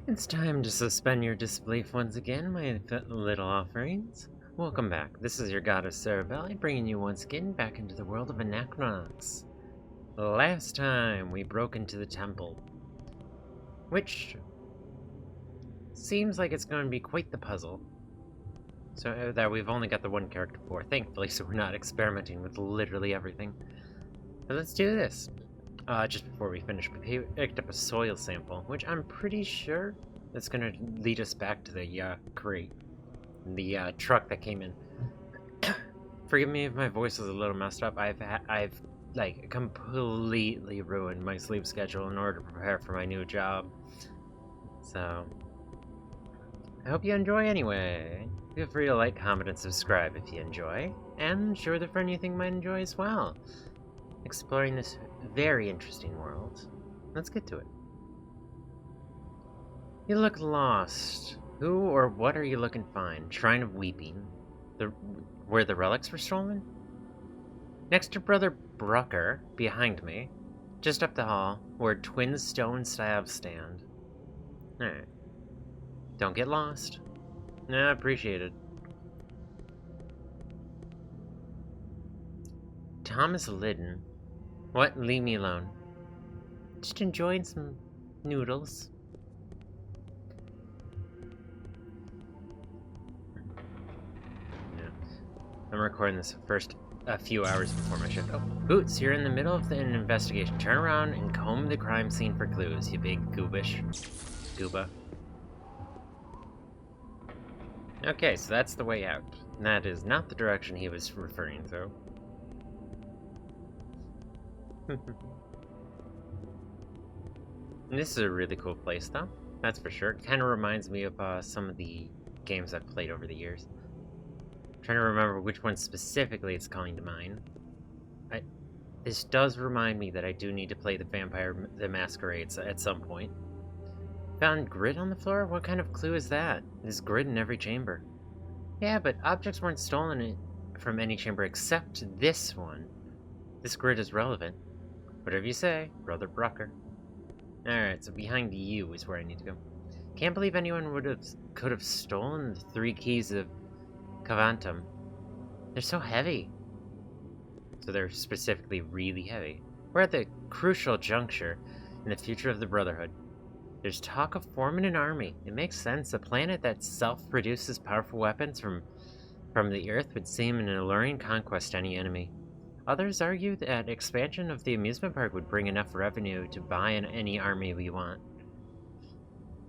It's time to suspend your disbelief once again, my little offerings. Welcome back. This is your goddess Cerebelli, bringing you once again back into the world of Anachronox. Last time, we broke into the temple, which seems like it's going to be quite the puzzle. So that we've only got the one character for, thankfully, so we're not experimenting with literally everything. But let's do this. Just before we finish, we picked up a soil sample, which I'm pretty sure that's gonna lead us back to the crate, the truck that came in. Forgive me if my voice is a little messed up. I've like completely ruined my sleep schedule in order to prepare for my new job. So I hope you enjoy anyway. Feel free to like, comment, and subscribe if you enjoy, and share with a friend you think might enjoy as well. Exploring this very interesting world. Let's get to it. You look lost. Who or what are you looking to find? Shrine of Weeping. Where the relics were stolen? Next to Brother Brucker, behind me. Just up the hall, where twin stone slabs stand. Alright. Don't get lost. Nah, appreciated. Thomas Liddon. What? Leave me alone. Just enjoying some noodles. Yeah. I'm recording this a few hours before my shift. Oh, Boots, you're in the middle of an investigation. Turn around and comb the crime scene for clues, you big gooba. Okay, so that's the way out. That is not the direction he was referring to. This is a really cool place, though. That's for sure. It kind of reminds me of some of the games I've played over the years. I'm trying to remember which one specifically it's calling to mind. This does remind me that I do need to play the Vampire the Masquerades at some point. Found grit on the floor? What kind of clue is that? There's grit in every chamber. Yeah, but objects weren't stolen from any chamber except this one. This grid is relevant. Whatever you say, Brother Brucker. Alright, so behind you is where I need to go. Can't believe anyone could have stolen the 3 keys of Cavantum. They're so heavy. So they're specifically really heavy. We're at the crucial juncture in the future of the Brotherhood. There's talk of forming an army. It makes sense. A planet that self-produces powerful weapons from the Earth would seem an alluring conquest to any enemy. Others argue that expansion of the amusement park would bring enough revenue to buy any army we want.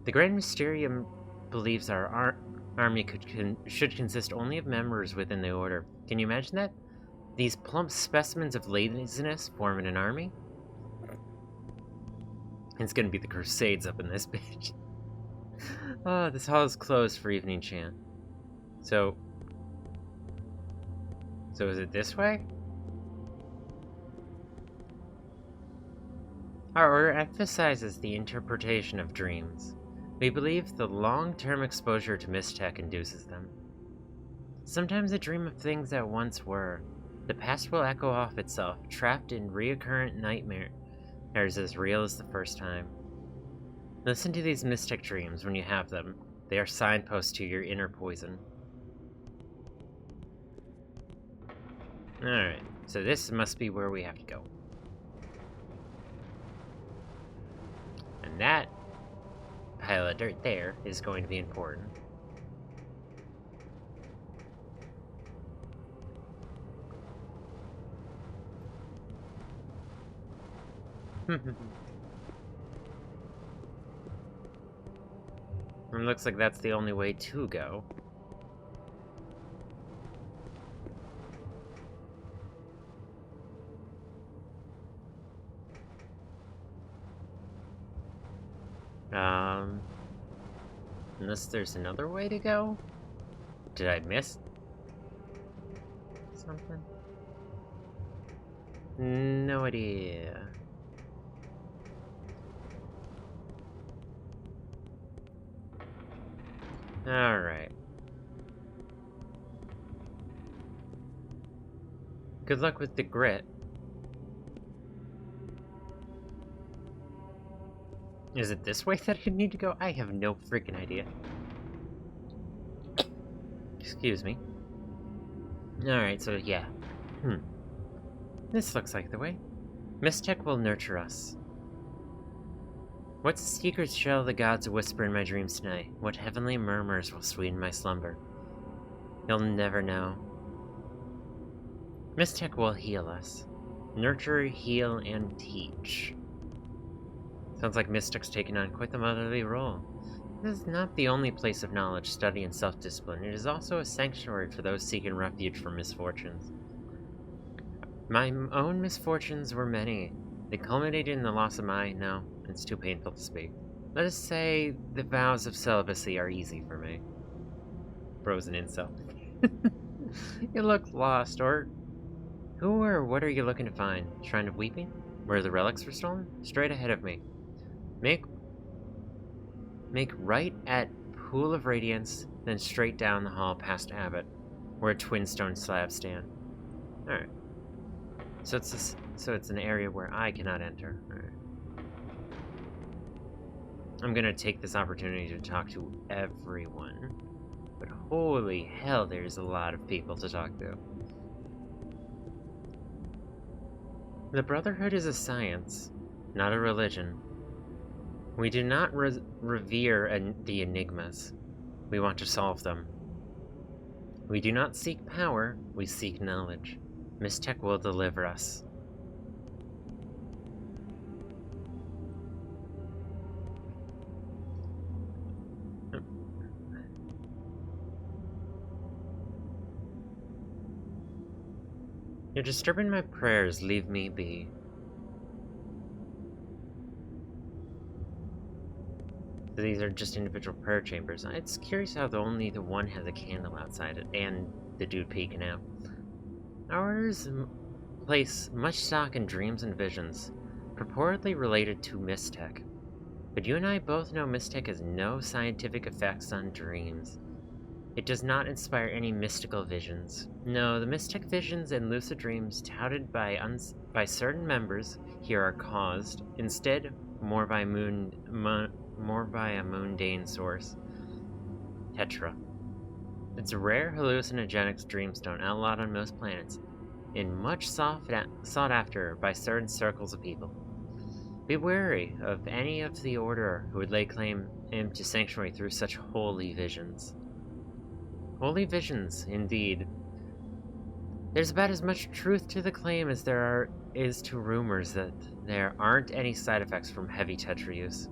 The Grand Mysterium believes our army should consist only of members within the Order. Can you imagine that? These plump specimens of laziness forming an army? It's gonna be the Crusades up in this bitch. Oh, this hall is closed for evening chant. So is it this way? Our order emphasizes the interpretation of dreams. We believe the long-term exposure to mistech induces them. Sometimes I dream of things that once were. The past will echo off itself, trapped in recurrent nightmares as real as the first time. Listen to these mystic dreams when you have them. They are signposts to your inner poison. Alright, so this must be where we have to go. And that pile of dirt there is going to be important. It looks like that's the only way to go. Unless there's another way to go? Did I miss something? No idea. Alright. Good luck with the grit. Is it this way that I need to go? I have no freaking idea. Excuse me. Alright, so yeah. This looks like the way. Mistech will nurture us. What secrets shall the gods whisper in my dreams tonight? What heavenly murmurs will sweeten my slumber? You'll never know. Mistech will heal us. Nurture, heal, and teach. Sounds like Mistech's taken on quite the motherly role. This is not the only place of knowledge, study, and self-discipline. It is also a sanctuary for those seeking refuge from misfortunes. My own misfortunes were many. They culminated in the loss of my... No, it's too painful to speak. Let us say the vows of celibacy are easy for me. Frozen incel. You look lost, or... Who or what are you looking to find? Shrine of Weeping? Where the relics were stolen? Straight ahead of me. Make right at Pool of Radiance, then straight down the hall past Abbot, where a twin stone slabs stand. Alright. So it's an area where I cannot enter. Alright. I'm gonna take this opportunity to talk to everyone. But holy hell, there's a lot of people to talk to. The Brotherhood is a science, not a religion. We do not revere the enigmas. We want to solve them. We do not seek power, we seek knowledge. Mistech will deliver us. You're disturbing my prayers, leave me be. These are just individual prayer chambers. It's curious how only the one has a candle outside it, and the dude peeking out. Ours place much stock in dreams and visions, purportedly related to Mistech. But you and I both know Mistech has no scientific effects on dreams. It does not inspire any mystical visions. No, the Mistech visions and lucid dreams touted by certain members here are caused, instead, more by a mundane source. Tetra. It's a rare hallucinogenic dreamstone outlawed on most planets, and much sought after by certain circles of people. Be wary of any of the Order who would lay claim to sanctuary through such holy visions. Holy visions, indeed. There's about as much truth to the claim as there is to rumors that there aren't any side effects from heavy Tetra use.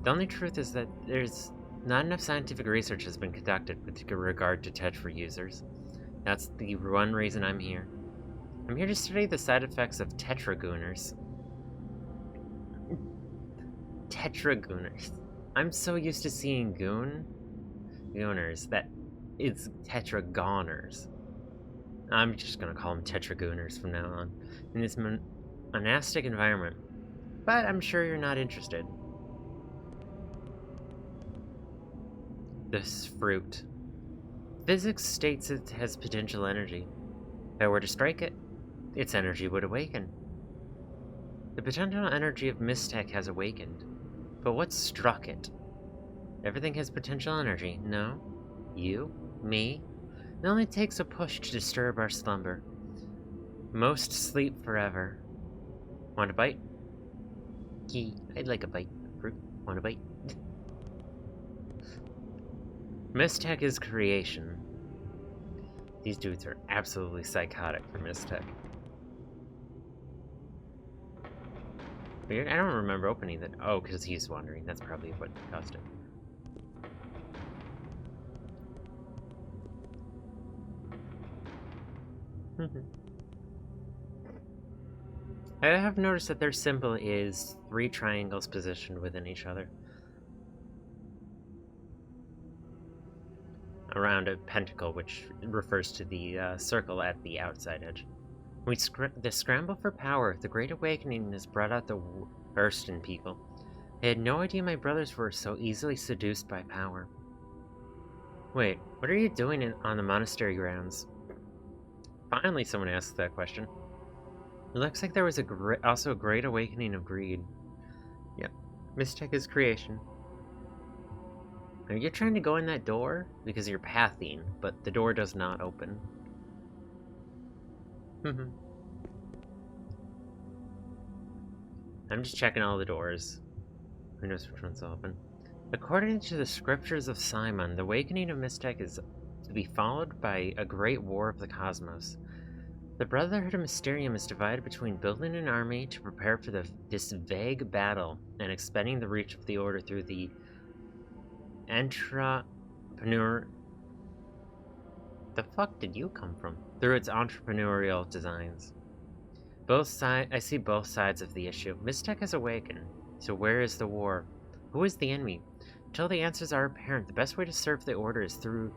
The only truth is that there's not enough scientific research has been conducted with regard to Tetra users. That's the one reason I'm here. I'm here to study the side effects of Tetragooners. Tetragooners. I'm so used to seeing gooners that it's Tetragoners. I'm just gonna call them Tetragooners from now on, in this monastic environment. But I'm sure you're not interested. This fruit. Physics states it has potential energy. If I were to strike it, its energy would awaken. The potential energy of Mistech has awakened. But what struck it? Everything has potential energy, no? You? Me? It only takes a push to disturb our slumber. Most sleep forever. Want a bite? I'd like a bite. Fruit. Want a bite? Mistech is creation. These dudes are absolutely psychotic for Mistech. Weird. I don't remember opening that. Oh, because he's wandering. That's probably what caused it. I have noticed that their symbol is 3 triangles positioned within each other. Around a pentacle, which refers to the circle at the outside edge. The scramble for power, the Great Awakening has brought out the worst in people. I had no idea my brothers were so easily seduced by power. Wait, what are you doing on the monastery grounds? Finally, someone asked that question. It looks like there was also a great awakening of greed. Yep. Mistech is creation. Are you trying to go in that door? Because you're pathing, but the door does not open. I'm just checking all the doors. Who knows which one's open? According to the scriptures of Simon, the awakening of Mistech is to be followed by a great war of the cosmos. The Brotherhood of Mysterium is divided between building an army to prepare for this vague battle and expanding the reach of the Order through the entrepreneur... The fuck did you come from? Through its entrepreneurial designs. I see both sides of the issue. Mistech has awakened. So where is the war? Who is the enemy? Until the answers are apparent, the best way to serve the Order is through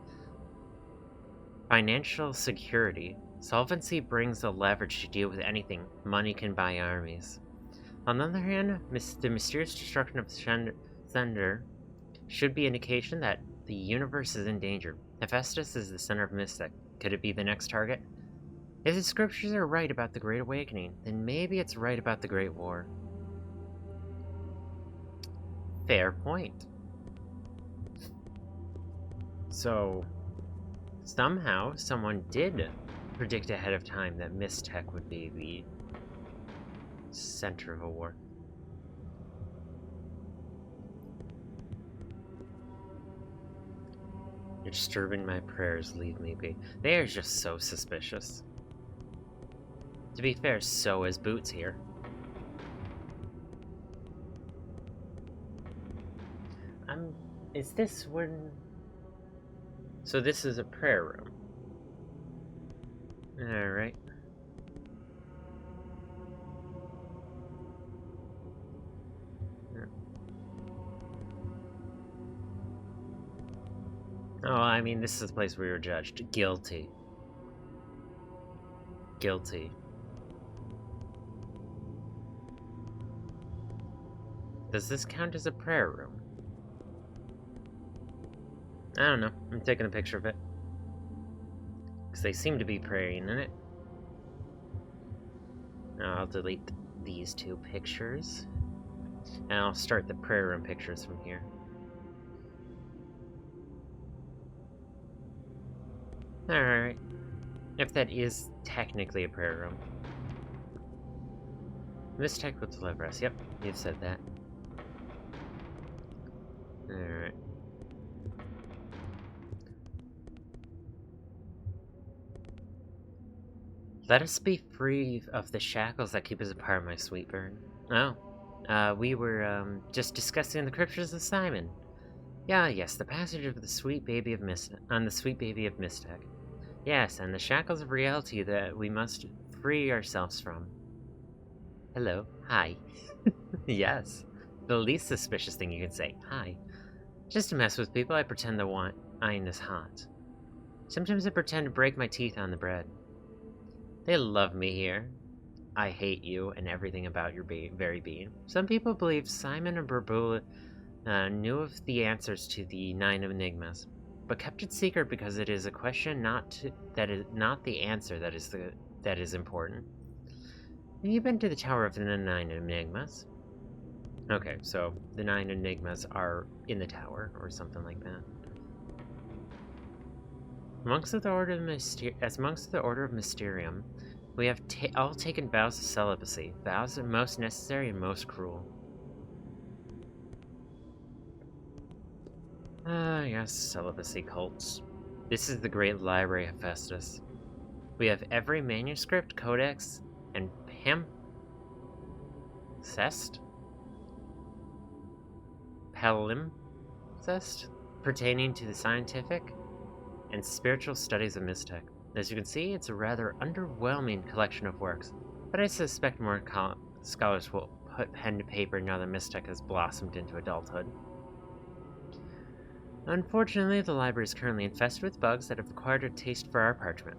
financial security. Solvency brings the leverage to deal with anything. Money can buy armies. On the other hand, the mysterious destruction of Thunder should be indication that the universe is in danger. Hephaestus is the center of Mistech. Could it be the next target? If the scriptures are right about the Great Awakening, then maybe it's right about the Great War. Fair point. So, somehow, someone did predict ahead of time that Mistech would be the center of a war. You're disturbing my prayers, leave me be. They are just so suspicious. To be fair, so is Boots here. Is this when... So this is a prayer room. Alright. Oh, I mean, this is the place where you're judged. Guilty. Guilty. Does this count as a prayer room? I don't know. I'm taking a picture of it. Because they seem to be praying in it. Now I'll delete these two pictures. And I'll start the prayer room pictures from here. Alright. If that is technically a prayer room. Mistech will deliver us. Yep, you've said that. Alright. Let us be free of the shackles that keep us apart, my sweet bird. Oh. We were, just discussing the scriptures of Simon. Yes, the passage of the sweet baby of Mistech. Yes, and the shackles of reality that we must free ourselves from. Hello. Hi. Yes. The least suspicious thing you can say. Hi. Just to mess with people, I pretend the wine is hot. Sometimes I pretend to break my teeth on the bread. They love me here. I hate you and everything about your very being. Some people believe Simon and Burbula knew of the answers to the 9 enigmas, but kept it secret because it is a question that is not the answer that is important. Have you been to the Tower of the 9 enigmas? Okay, so the 9 enigmas are in the tower, or something like that. Amongst the Order of Mysterium, we have all taken vows of celibacy. Vows are most necessary and most cruel. Yes, celibacy cults. This is the great library of Hephaestus. We have every manuscript, codex, and palimpsest pertaining to the scientific and spiritual studies of Mistech. As you can see, it's a rather underwhelming collection of works, but I suspect more scholars will put pen to paper now that Mistech has blossomed into adulthood. Unfortunately, the library is currently infested with bugs that have acquired a taste for our parchment.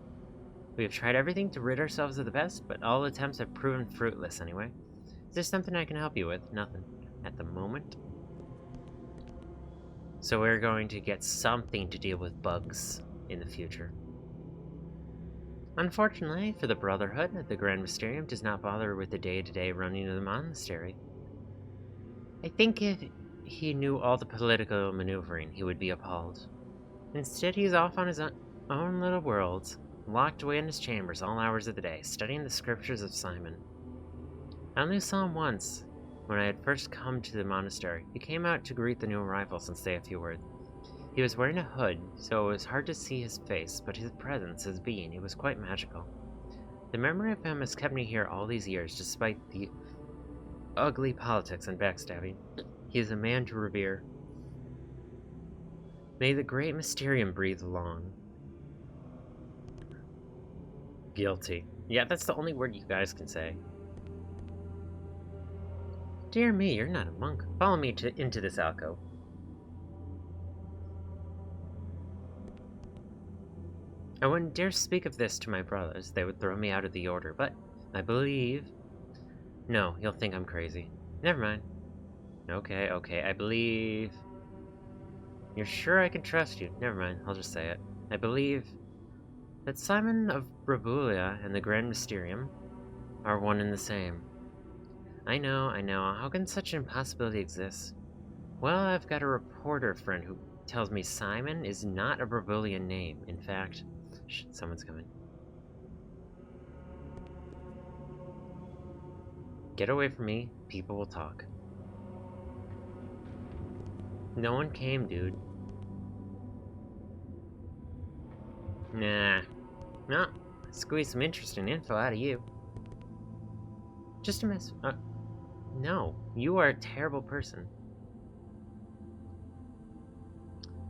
We have tried everything to rid ourselves of the pest, but all attempts have proven fruitless anyway. Is there something I can help you with? Nothing. At the moment. So we're going to get something to deal with bugs in the future. Unfortunately, for the Brotherhood, the Grand Mysterium does not bother with the day-to-day running of the monastery. I think if he knew all the political maneuvering, he would be appalled. Instead, he's off on his own little world, locked away in his chambers all hours of the day, studying the scriptures of Simon. I only saw him once, when I had first come to the monastery. He came out to greet the new arrivals and say a few words. He was wearing a hood, so it was hard to see his face, but his presence, his being, it was quite magical. The memory of him has kept me here all these years, despite the ugly politics and backstabbing. He is a man to revere. May the great Mysterium breathe long. Guilty. Yeah, that's the only word you guys can say. Dear me, you're not a monk. Follow me into this alcove. I wouldn't dare speak of this to my brothers. They would throw me out of the order, but I believe... No, you'll think I'm crazy. Never mind. Okay, I believe... You're sure I can trust you? Never mind, I'll just say it. I believe that Simon of Brabulia and the Grand Mysterium are one and the same. I know. How can such an impossibility exist? Well, I've got a reporter friend who tells me Simon is not a Brabulian name. In fact... Shh, someone's coming. Get away from me. People will talk. No one came, dude. Nah. No. Squeeze some interesting info out of you. Just a mess. No. You are a terrible person.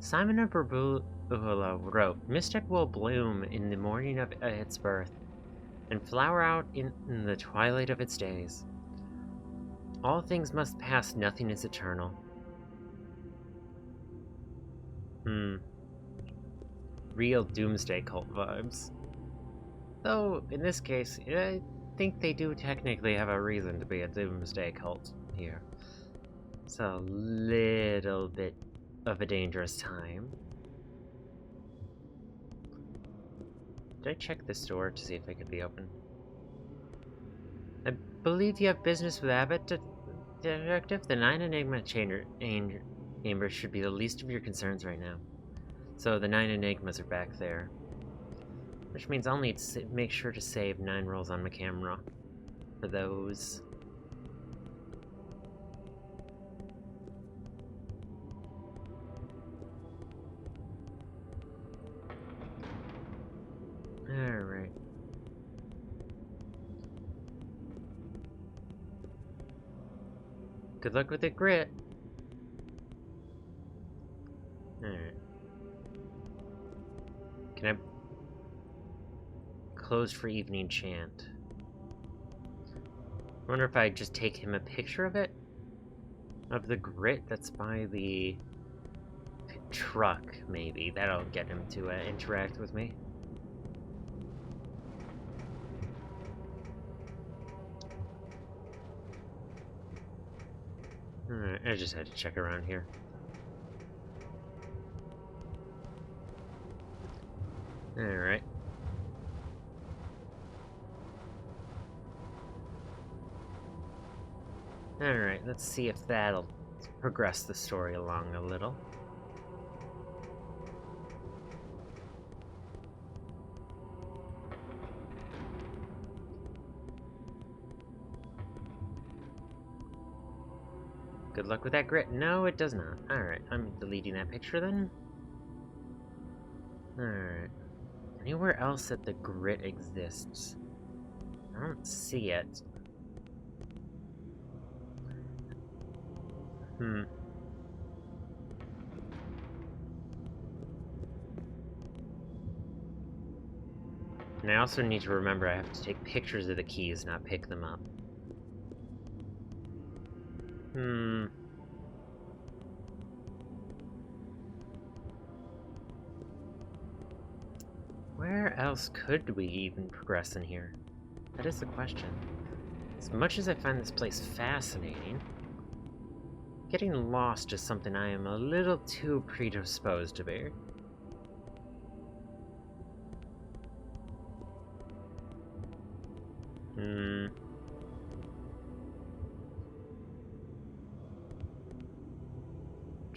Simon of Brabula wrote, Mystic will bloom in the morning of its birth, and flower out in the twilight of its days. All things must pass, nothing is eternal. Real doomsday cult vibes. Though, in this case, I think they do technically have a reason to be a doomsday cult here. It's a little bit of a dangerous time. Did I check this door to see if it could be open? I believe you have business with Abbott, Detective. The 9 Enigma chambers should be the least of your concerns right now. So the 9 Enigmas are back there. Which means I'll need to make sure to save 9 rolls on my camera for those. Alright. Good luck with the grit. Alright. Can I... Closed for evening chant. I wonder if I just take him a picture of it? Of the grit that's by the truck, maybe. That'll get him to interact with me. Alright, I just had to check around here. Alright. Alright, let's see if that'll progress the story along a little. Good luck with that grit. No, it does not. Alright, I'm deleting that picture then. Alright. Anywhere else that the grit exists? I don't see it. And I also need to remember I have to take pictures of the keys, not pick them up. Where else could we even progress in here? That is the question. As much as I find this place fascinating, getting lost is something I am a little too predisposed to be.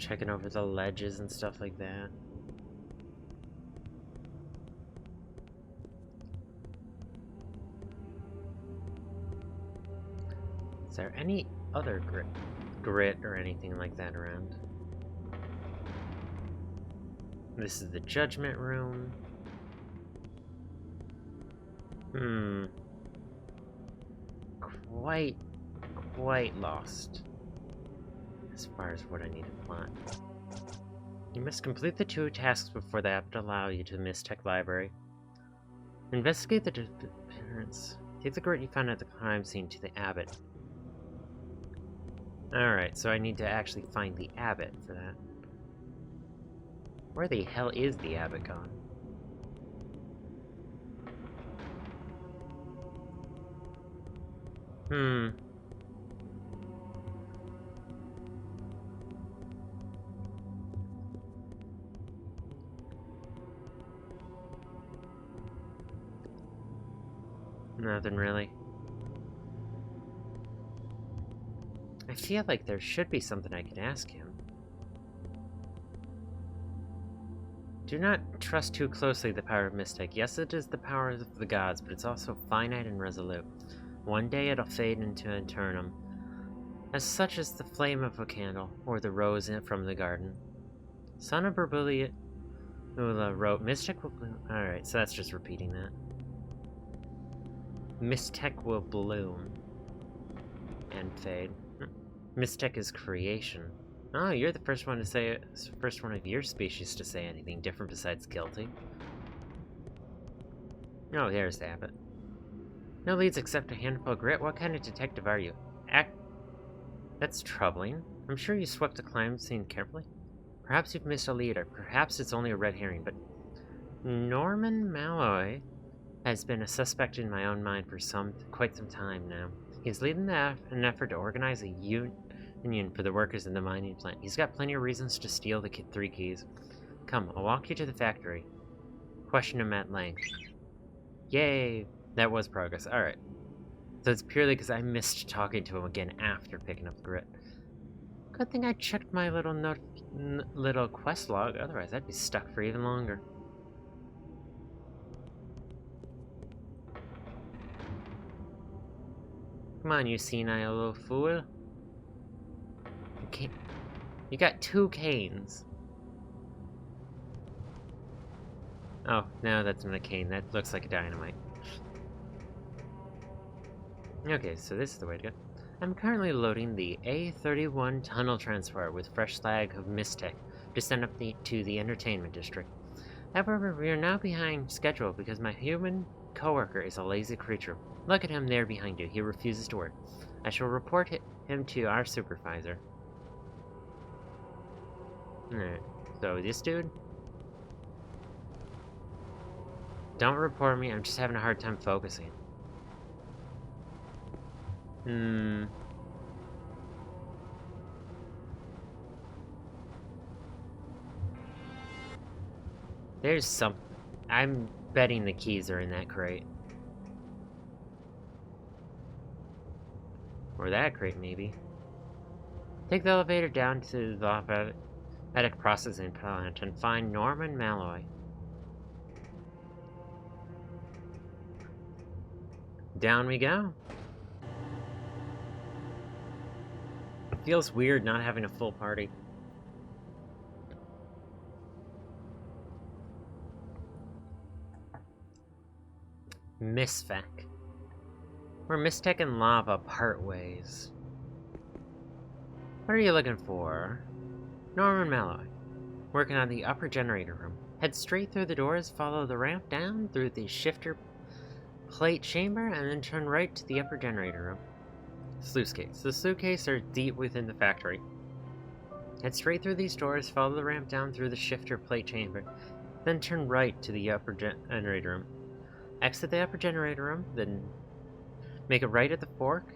checking over the ledges and stuff like that. Is there any other grit or anything like that around? This is the judgment room. Quite lost as far as what I need to plot. You must complete the 2 tasks before the app to allow you to the Mistech library. Investigate the disappearance. Take the grit you found at the crime scene to the abbot. Alright, so I need to actually find the abbot for that. Where the hell is the abbot gone? Nothing really. I feel like there should be something I can ask him. Do not trust too closely the power of Mistech. Yes, it is the power of the gods, but it's also finite and resolute. One day it'll fade into eternum, as such as the flame of a candle, or the rose from the garden. Son of Berbulia wrote, Mistech will bloom. Alright, so that's just repeating that. Mistech will bloom and fade. Mistech is creation. Oh, you're the first one to say it. First one of your species to say anything different besides guilty. Oh, there's the abbot. No leads except a handful of grit. What kind of detective are you? That's troubling. I'm sure you swept the crime scene carefully. Perhaps you've missed a lead, or perhaps it's only a red herring, but Norman Malloy has been a suspect in my own mind for quite some time now. He's leading an effort to organize a union for the workers in the mining plant. He's got plenty of reasons to steal the 3 keys. Come, I'll walk you to the factory. Question him at length. Yay! That was progress. Alright. So it's purely because I missed talking to him again after picking up the grit. Good thing I checked my little quest log, otherwise I'd be stuck for even longer. Come on, you senile little fool. You got 2 canes. Oh, no, that's not a cane. That looks like a dynamite. Okay, so this is the way to go. I'm currently loading the A31 tunnel transport with fresh slag of Mistech to send up to the entertainment district. However, we are now behind schedule because my human coworker is a lazy creature. Look at him there behind you. He refuses to work. I shall report him to our supervisor. Alright, so this dude? Don't report me, I'm just having a hard time focusing. There's some... I'm betting the keys are in that crate. Or that crate, maybe. Take the elevator down to the automatic processing plant and find Norman Malloy. Down we go. Feels weird not having a full party. Misfec. Where Mistech and Lava part ways. What are you looking for? Norman Malloy. Working on the upper generator room. Head straight through the doors, follow the ramp down through the shifter plate chamber, and then turn right to the upper generator room. Sluice gates. The sluice gates are deep within the factory. Head straight through these doors, follow the ramp down through the shifter plate chamber, then turn right to the upper generator room. Exit the upper generator room, then make a right at the fork.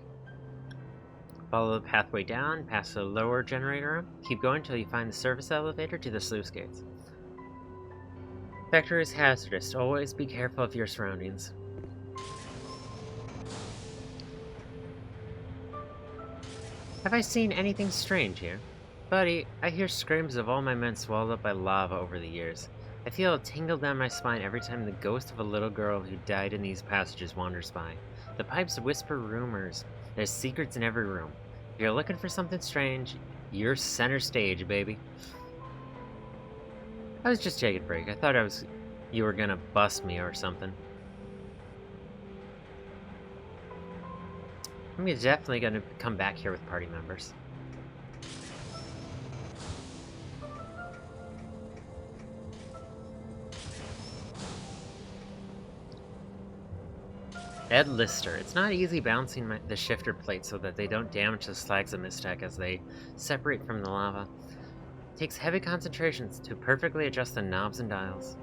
Follow the pathway down, past the lower generator room. Keep going until you find the service elevator to the sluice gates. Factory is hazardous. Always be careful of your surroundings. Have I seen anything strange here? Buddy, I hear screams of all my men swallowed up by lava over the years. I feel a tingle down my spine every time the ghost of a little girl who died in these passages wanders by. The pipes whisper rumors. There's secrets in every room. If you're looking for something strange, you're center stage, baby. I was just taking a break. I thought you were gonna bust me or something. I'm definitely gonna come back here with party members. Ed Lister. It's not easy balancing the shifter plate so that they don't damage the slags of Mistech as they separate from the lava. It takes heavy concentrations to perfectly adjust the knobs and dials.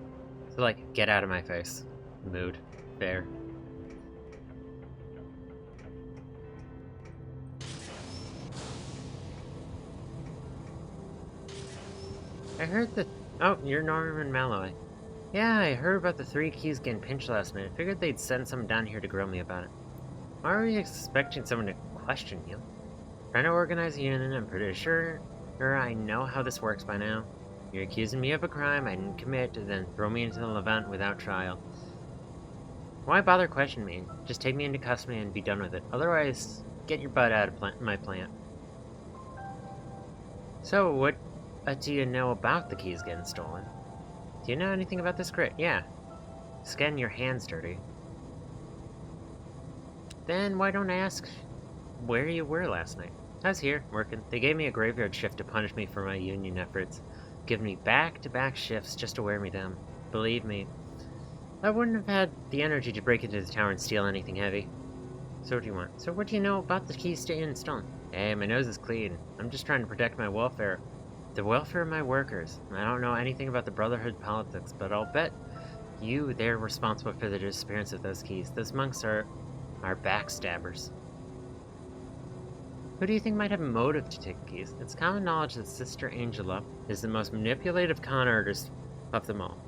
So, like, get out of my face. Mood. Fair. I heard that... Oh, you're Norman Malloy. Yeah, I heard about the 3 keys getting pinched last minute. Figured they'd send someone down here to grill me about it. Why are you expecting someone to question you? Trying to organize a unit, I'm pretty sure I know how this works by now. You're accusing me of a crime I didn't commit, and then throw me into the Levant without trial. Why bother questioning me? Just take me into custody and be done with it. Otherwise, get your butt out of my plant. So, what do you know about the keys getting stolen? Do you know anything about this crit? Yeah. It's getting your hands dirty. Then why don't I ask where you were last night? I was here, working. They gave me a graveyard shift to punish me for my union efforts. Giving me back-to-back shifts just to wear me down. Believe me, I wouldn't have had the energy to break into the tower and steal anything heavy. So what do you want? So what do you know about the keys staying stolen? Hey, my nose is clean. I'm just trying to protect my welfare. The welfare of my workers. I don't know anything about the Brotherhood politics, but I'll bet you they're responsible for the disappearance of those keys. Those monks are backstabbers. Who do you think might have a motive to take the keys? It's common knowledge that Sister Angela is the most manipulative con artist of them all.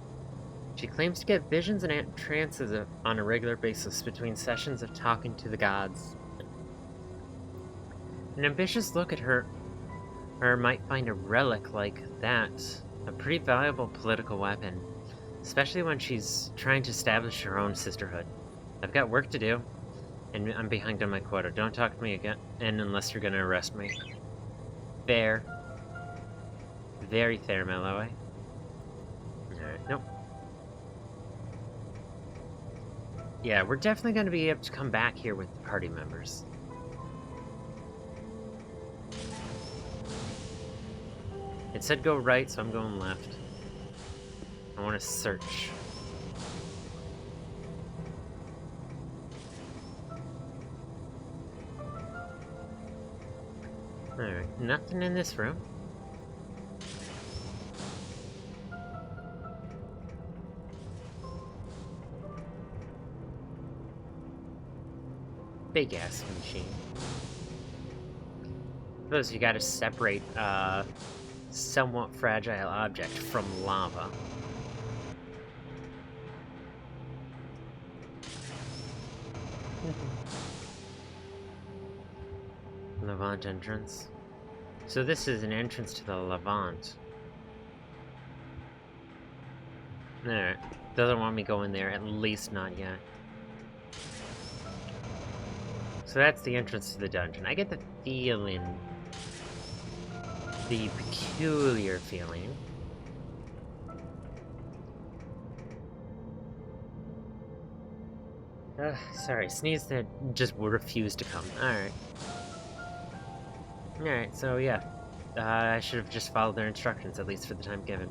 She claims to get visions and trances on a regular basis between sessions of talking to the gods. An ambitious look at her might find a relic like that a pretty valuable political weapon, especially when she's trying to establish her own sisterhood. I've got work to do, and I'm behind on my quota. Don't talk to me again, and unless you're gonna arrest me. Fair. Very fair, Malloy. Alright, nope. Yeah, we're definitely gonna be able to come back here with the party members. It said go right, so I'm going left. I want to search. Alright, nothing in this room. Big ass machine. Suppose you gotta separate, somewhat fragile object from lava. Levant entrance. So this is an entrance to the Levant. Alright. Doesn't want me going there, at least not yet. So that's the entrance to the dungeon. I get the feeling, the peculiar feeling, sorry, sneeze that just refused to come. Alright. Alright, so yeah. I should have just followed their instructions, at least for the time given.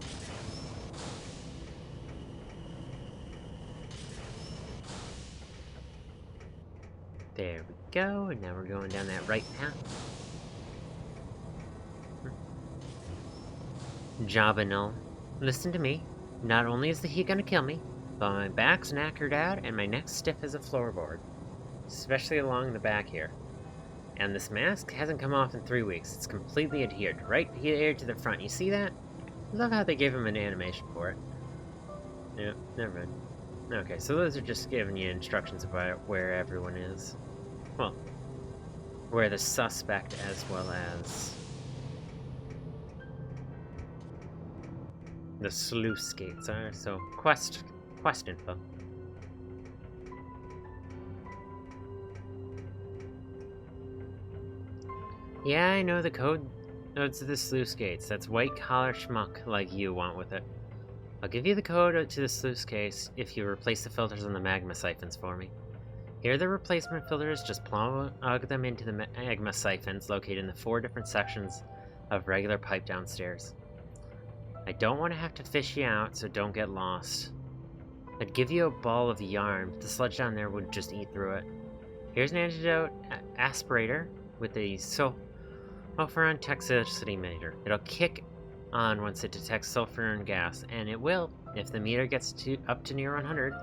There we go, and now we're going down that right path. Jabanil, listen to me. Not only is the heat gonna kill me, but my back's knackered out and my neck's stiff as a floorboard. Especially along the back here. And this mask hasn't come off in 3 weeks. It's completely adhered right here to the front. You see that? I love how they gave him an animation for it. Yeah, never mind. Okay, so those are just giving you instructions about where everyone is. Well, where the suspect as well as the sluice gates are. So quest info. Yeah, I know the code. Nodes to the sluice gates. That's white collar schmuck like you want with it. I'll give you the code to the sluice case if you replace the filters on the magma siphons for me. Here are the replacement filters. Just plug them into the magma siphons located in the 4 different sections of regular pipe downstairs. I don't want to have to fish you out, so don't get lost. I'd give you a ball of yarn, but the sludge down there would just eat through it. Here's an antidote aspirator with a sulfuron toxicity meter. It'll kick on once it detects sulfuron gas, and it will if the meter gets up to near 100.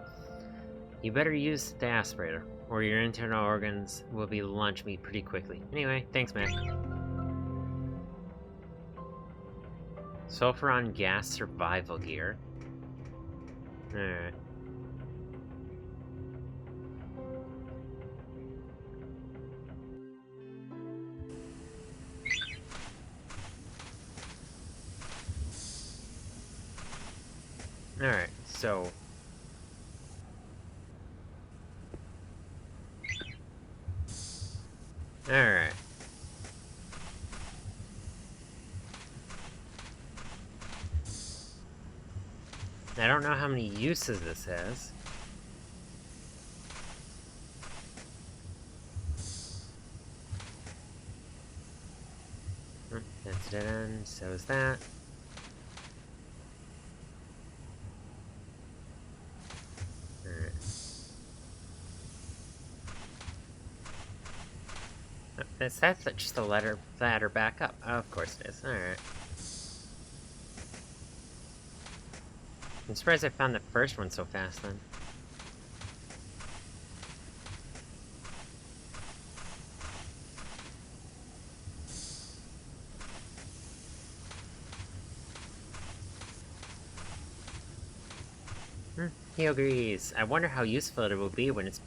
You better use the aspirator, or your internal organs will be lunch meat pretty quickly. Anyway, thanks, Mac. Sulfuron gas survival gear. Alright. Alright, so... Alright. I don't know how many uses this has. That's dead end, so is that. Alright. That's just a ladder back up. Oh, of course it is. Alright. I'm surprised I found the first one so fast then. Heel grease. I wonder how useful it will be when it's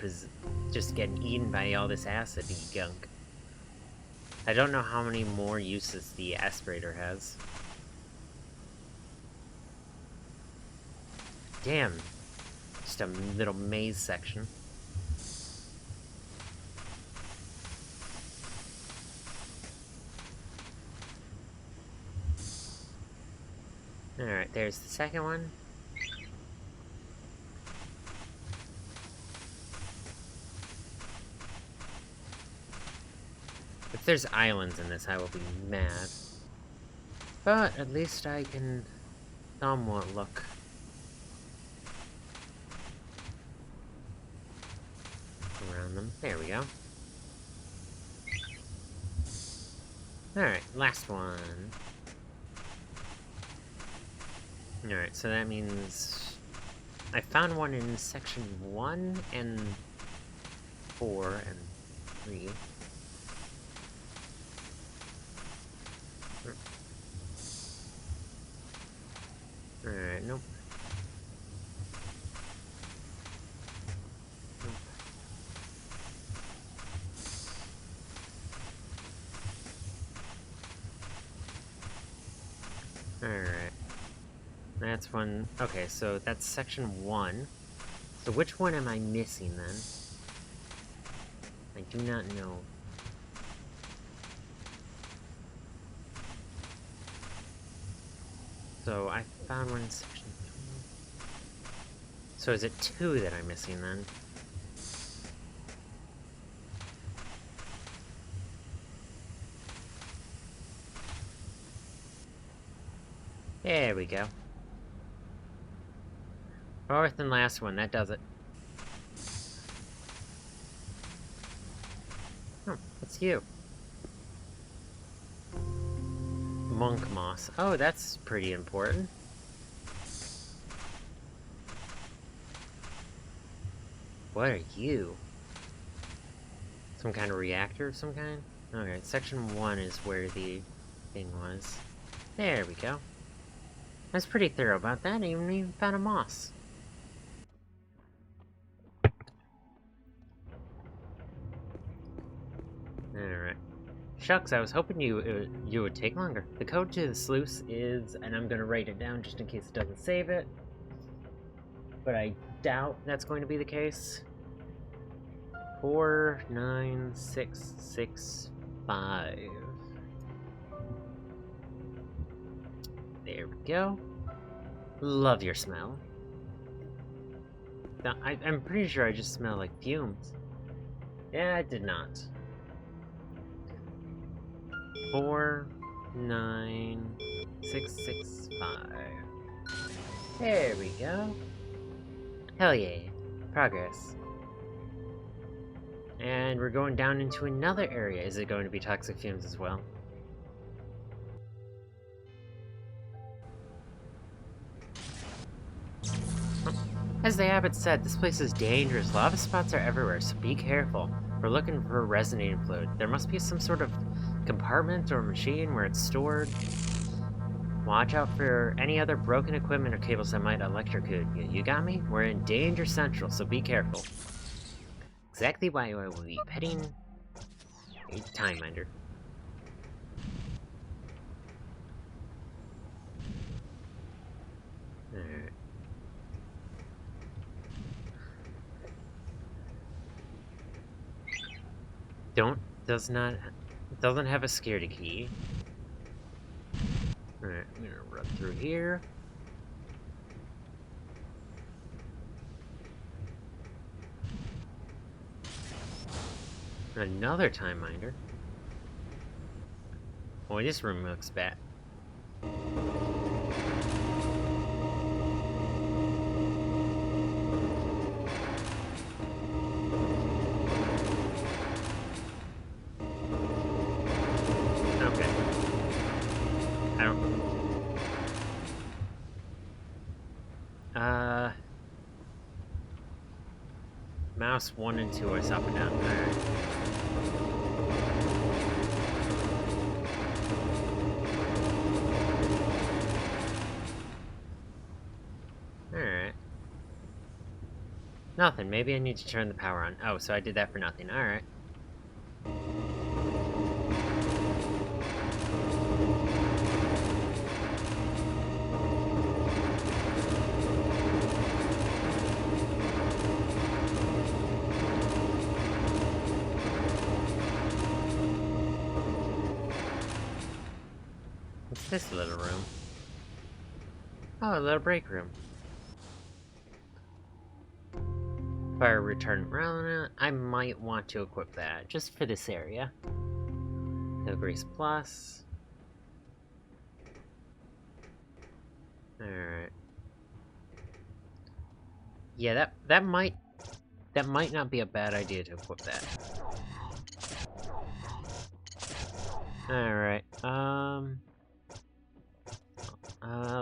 just getting eaten by all this acid gunk. I don't know how many more uses the aspirator has. Damn. Just a little maze section. Alright, there's the second one. If there's islands in this, I will be mad. But at least I can somewhat look. Around them. There we go. Alright, last one. Alright, so that means I found one in section 1 and 4 and 3. Alright, nope. Alright. That's one. Okay, so that's section 1. So which one am I missing then? I do not know. So I found one in section 3. So is it 2 that I'm missing then? There we go. 4th and last one, that does it. Oh, it's you. Monk moss. Oh, that's pretty important. What are you? Some kind of reactor of some kind? Okay, section 1 is where the thing was. There we go. I was pretty thorough about that. I even found a moss. Alright. Shucks, I was hoping you would take longer. The code to the sluice is, and I'm gonna write it down just in case it doesn't save it, but I doubt that's going to be the case. 49665. There we go. Love your smell. Now, I'm pretty sure I just smell like fumes. Yeah, I did not. 49665. There we go. Hell yeah. Progress. And we're going down into another area. Is it going to be toxic fumes as well? As the abbot said, this place is dangerous. Lava spots are everywhere, so be careful. We're looking for resonating fluid. There must be some sort of compartment or machine where it's stored. Watch out for any other broken equipment or cables that might electrocute you. You got me? We're in Danger Central, so be careful. Exactly why I will be petting a time miner. Alright. Doesn't have a security key. Alright, I'm gonna run through here. Another time miner. Boy, this room looks bad. Okay. I don't... Mouse 1 and 2 is up and down. Alright. Alright. Nothing. Maybe I need to turn the power on. Oh, so I did that for nothing. Alright. What's this little room? Oh, a little break room. Fire retardant round. I might want to equip that just for this area. No grease plus. Alright. Yeah, that might not be a bad idea to equip that. Alright,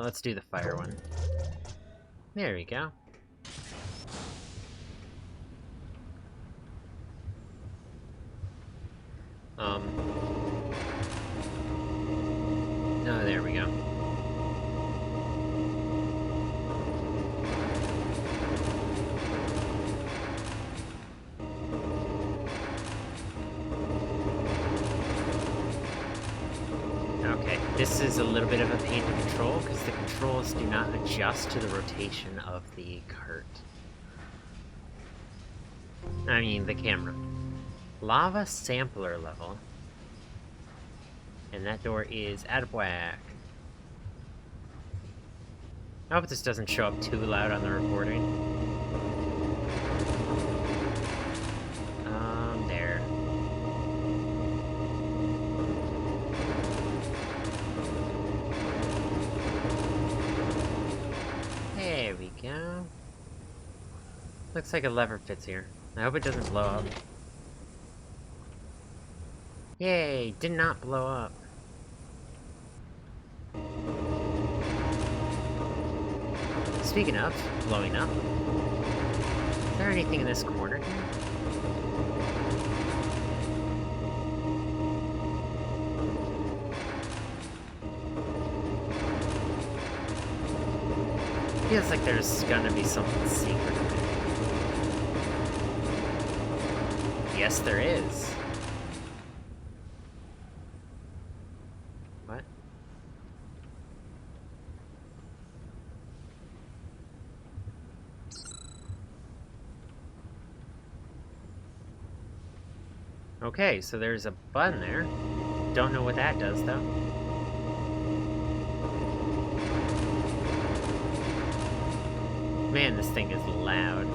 let's do the fire one. There we go. Oh, there we go. Okay, this is a little bit of a pain to control because the controls do not adjust to the rotation of the cart. I mean, the camera. Lava sampler level. And that door is out of whack. I hope this doesn't show up too loud on the recording. There. There we go. Looks like a lever fits here. I hope it doesn't blow up. Yay, did not blow up. Speaking of blowing up, is there anything in this corner here? Feels like there's gonna be something secret in there. Yes, there is. Okay, so there's a button there. Don't know what that does, though. Man, this thing is loud.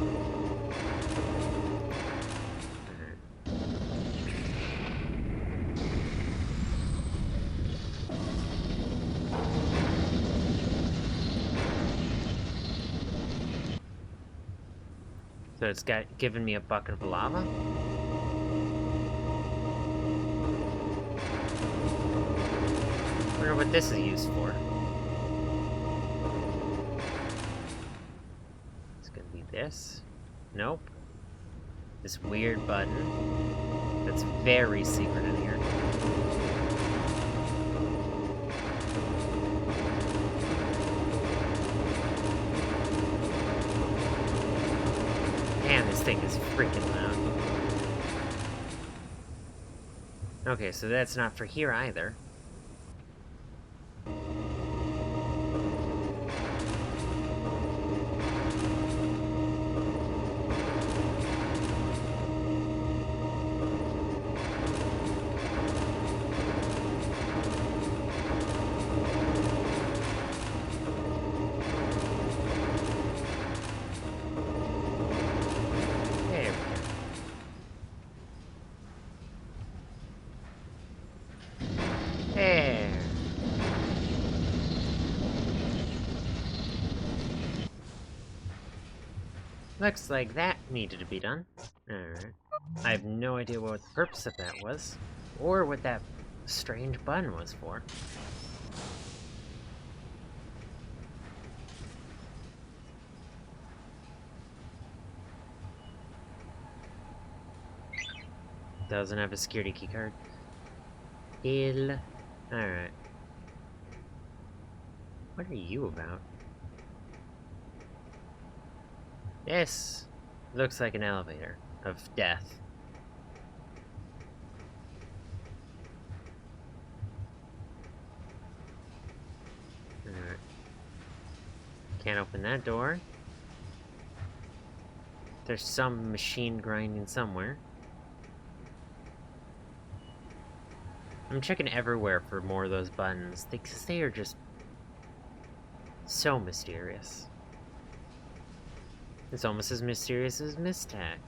So it's given me a bucket of lava? Wonder what this is used for. It's gonna be this. Nope. This weird button. That's very secret in here. Man, this thing is freaking loud. Okay, so that's not for here either. There. Looks like that needed to be done. Alright. I have no idea what the purpose of that was, or what that strange button was for. Doesn't have a security keycard. Alright. What are you about? This looks like an elevator of death. Alright. Can't open that door. There's some machine grinding somewhere. I'm checking everywhere for more of those buttons, because they are just so mysterious. It's almost as mysterious as Mistac.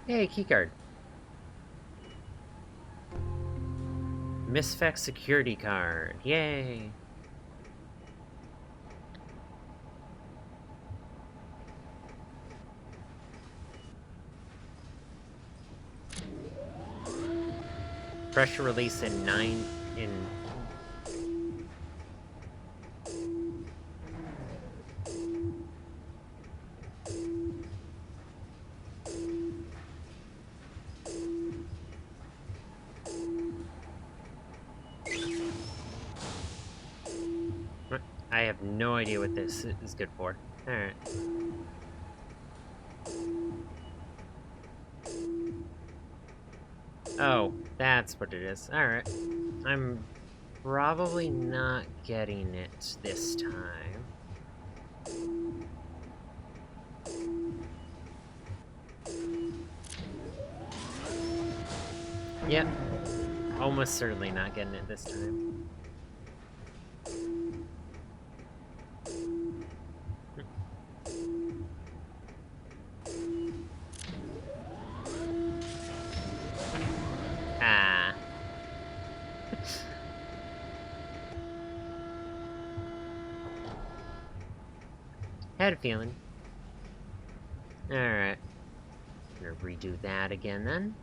Hey, keycard. Misfec security card. Yay! Pressure release in 9 in... I have no idea what this is good for. Alright. Oh, that's what it is. Alright. I'm probably not getting it this time. Yep. Almost certainly not getting it this time. Ah. Had a feeling. Alright. Gonna redo that again then.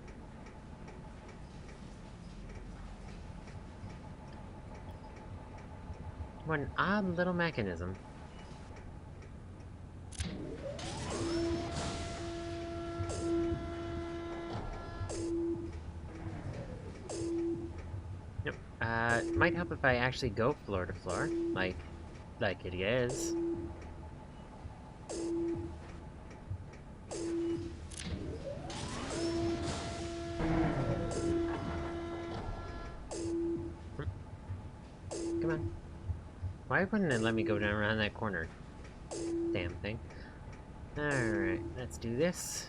What an odd little mechanism. Nope. It might help if I actually go floor to floor, like it is. Come on. Why wouldn't it let me go down around that corner? Damn thing. Alright, let's do this.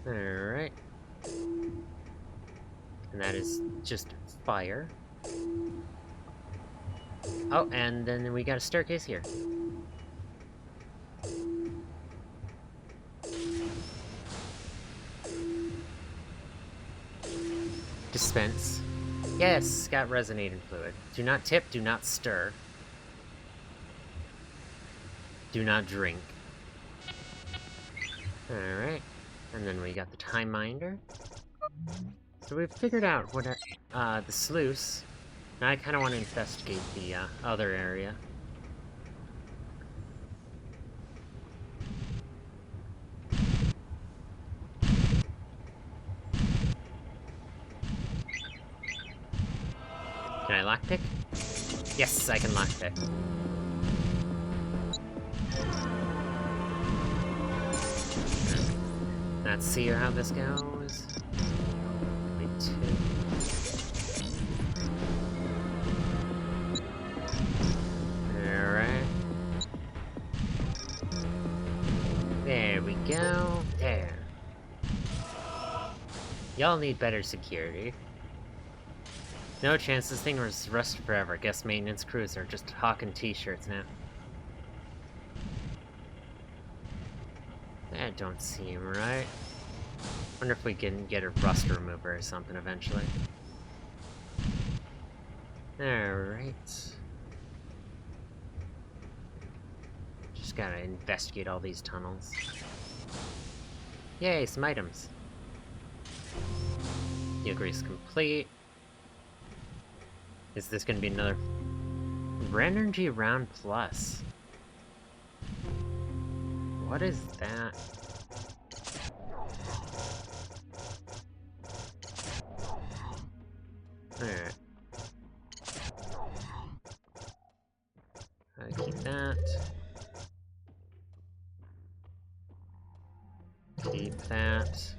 Alright. And that is just fire. Oh, and then we got a staircase here. Dispense. Yes, got resonating fluid. Do not tip, do not stir. Do not drink. Alright. And then we got the time minder. So we've figured out what the sluice. Now I kind of want to investigate the other area. Can I lockpick? Yes, I can lockpick. Let's see how this goes. Alright. There we go. There. Y'all need better security. No chance this thing was rusted forever. Guess maintenance crews are just hawking t-shirts now. That don't seem right. Wonder if we can get a rust remover or something eventually. Alright. Just gotta investigate all these tunnels. Yay, some items. Yoghurt's complete. Is this gonna be another Energy round plus? What is that? Alright. Keep that. Keep that.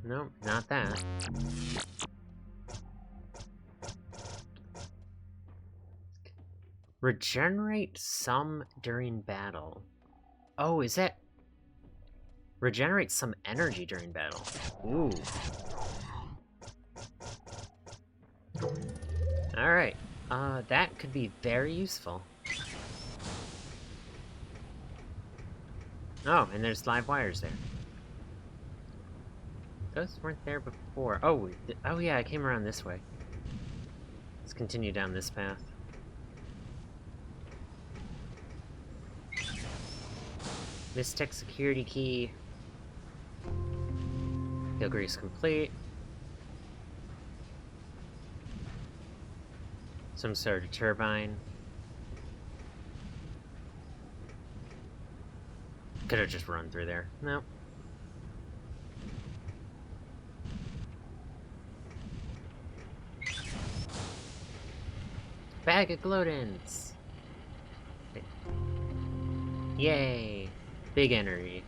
Nope, not that. Regenerate some during battle. Oh, is that... Regenerate some energy during battle. Ooh. Alright. That could be very useful. Oh, and there's live wires there. Those weren't there before. Oh, yeah, I came around this way. Let's continue down this path. Mistech security key. Heel grease complete. Some sort of turbine. Could have just run through there. Nope. Bag of glow-ins! Yay! Big energy.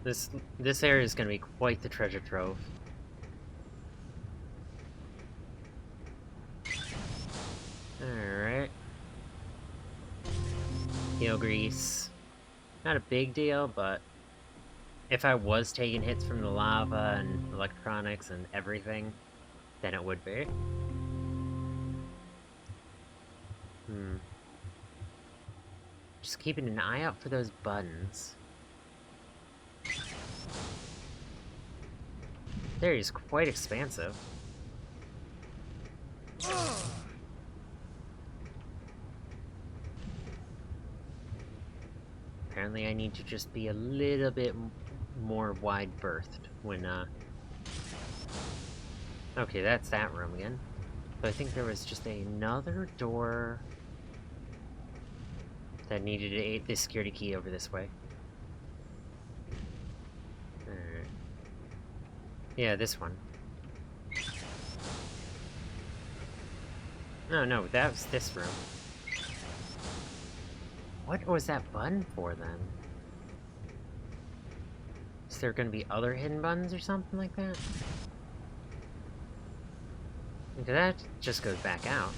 This area is gonna be quite the treasure trove. Alright. Heel grease. Not a big deal, but if I was taking hits from the lava and electronics and everything, then it would be. Just keeping an eye out for those buttons. There, he's quite expansive. Apparently I need to just be a little bit more wide-berthed when, Okay, that's that room again. But I think there was just another door that needed the security key over this way. Alright. Yeah, this one. No, that was this room. What was that button for, then? Is there gonna be other hidden buttons or something like that? Because that just goes back out.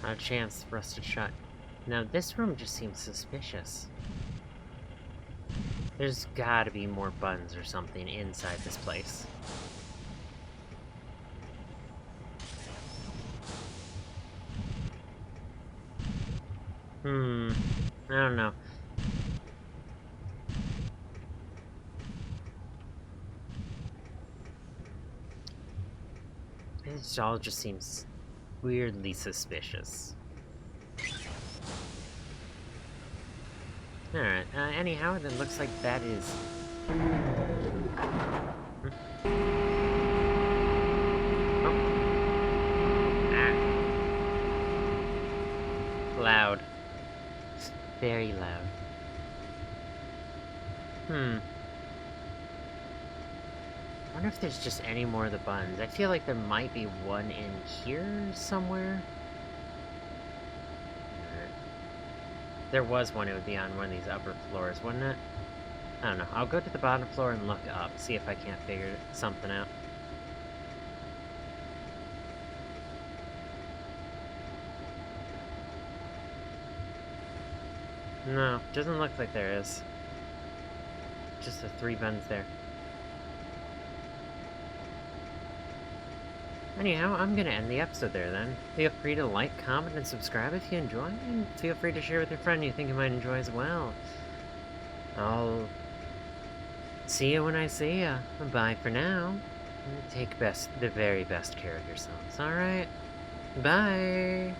Not a chance, rusted shut. Now this room just seems suspicious. There's gotta be more buttons or something inside this place. I don't know. It all just seems weirdly suspicious. Alright, anyhow, it looks like that is... Oh. Ah. Loud. Very loud. I wonder if there's just any more of the buttons. I feel like there might be one in here somewhere. There was one, it would be on one of these upper floors, wouldn't it? I don't know. I'll go to the bottom floor and look up, see if I can't figure something out. No, doesn't look like there is. Just the 3 buttons there. Anyhow, I'm gonna end the episode there then. Feel free to like, comment, and subscribe if you enjoy, and feel free to share with your friend you think you might enjoy as well. I'll see you when I see ya. Bye for now. Take the very best care of yourselves, alright? Bye!